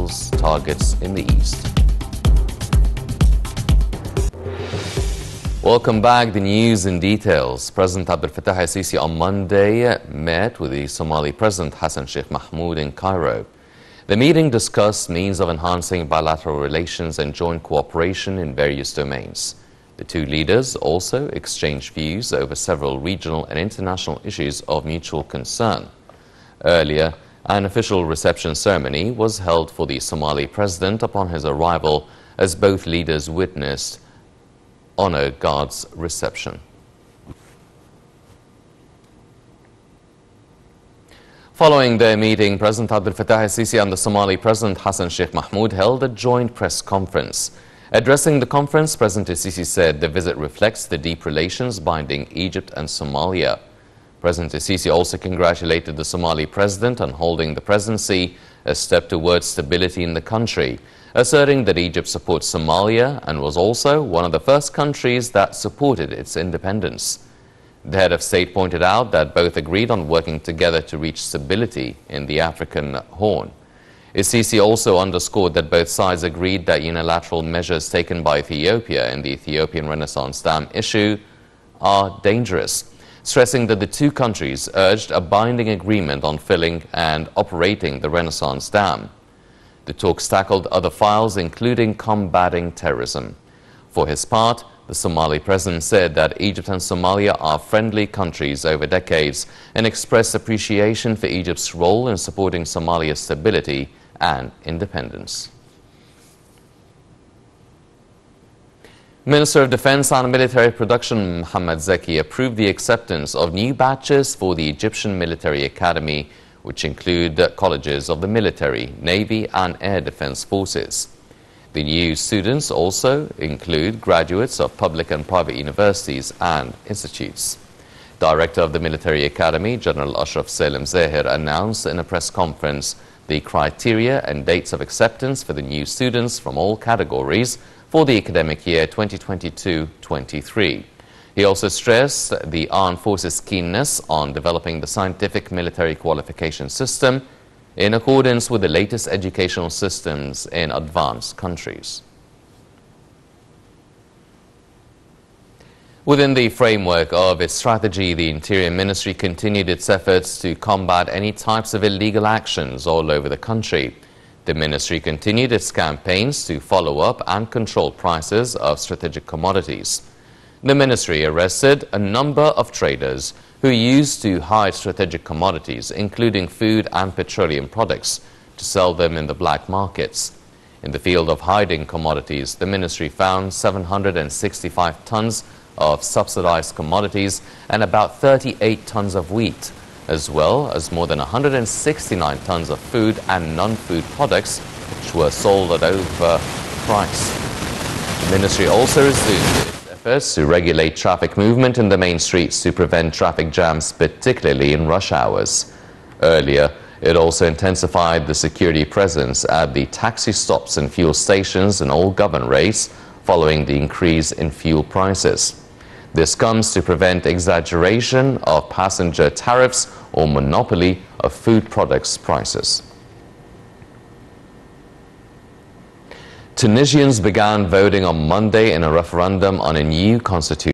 ISIL's targets in the east. Welcome back. The news in details. President Abdel Fattah al-Sisi on Monday met with the Somali President Hassan Sheikh Mahmoud in Cairo. The meeting discussed means of enhancing bilateral relations and joint cooperation in various domains. The two leaders also exchanged views over several regional and international issues of mutual concern. Earlier, an official reception ceremony was held for the Somali president upon his arrival, as both leaders witnessed honor guards reception. Following their meeting, President Abdel Fattah al-Sisi and the Somali President Hassan Sheikh Mahmoud held a joint press conference. Addressing the conference, President al-Sisi said the visit reflects the deep relations binding Egypt and Somalia. President al-Sisi also congratulated the Somali President on holding the presidency, a step towards stability in the country, asserting that Egypt supports Somalia and was also one of the first countries that supported its independence. The head of state pointed out that both agreed on working together to reach stability in the African Horn. Sisi also underscored that both sides agreed that unilateral measures taken by Ethiopia in the Ethiopian Renaissance Dam issue are dangerous, stressing that the two countries urged a binding agreement on filling and operating the Renaissance Dam. The talks tackled other files, including combating terrorism. For his part, the Somali president said that Egypt and Somalia are friendly countries over decades and expressed appreciation for Egypt's role in supporting Somalia's stability and independence. Minister of Defense and Military Production Mohammad Zaki approved the acceptance of new batches for the Egyptian Military Academy, which include colleges of the military, navy and air defense forces. The new students also include graduates of public and private universities and institutes. Director of the Military Academy, General Ashraf Salem Zahir, announced in a press conference the criteria and dates of acceptance for the new students from all categories for the academic year 2022-23. He also stressed the armed forces' keenness on developing the scientific military qualification system in accordance with the latest educational systems in advanced countries. Within the framework of its strategy, the Interior Ministry continued its efforts to combat any types of illegal actions all over the country. The ministry continued its campaigns to follow up and control prices of strategic commodities. The ministry arrested a number of traders who used to hide strategic commodities, including food and petroleum products, to sell them in the black markets. In the field of hiding commodities, the ministry found 765 tons of subsidized commodities and about 38 tons of wheat, as well as more than 169 tons of food and non-food products, which were sold at overprice. The ministry also resumed efforts to regulate traffic movement in the main streets to prevent traffic jams, particularly in rush hours. Earlier, it also intensified the security presence at the taxi stops and fuel stations in all governorates following the increase in fuel prices. This comes to prevent exaggeration of passenger tariffs or monopoly of food products prices. Tunisians began voting on Monday in a referendum on a new constitution.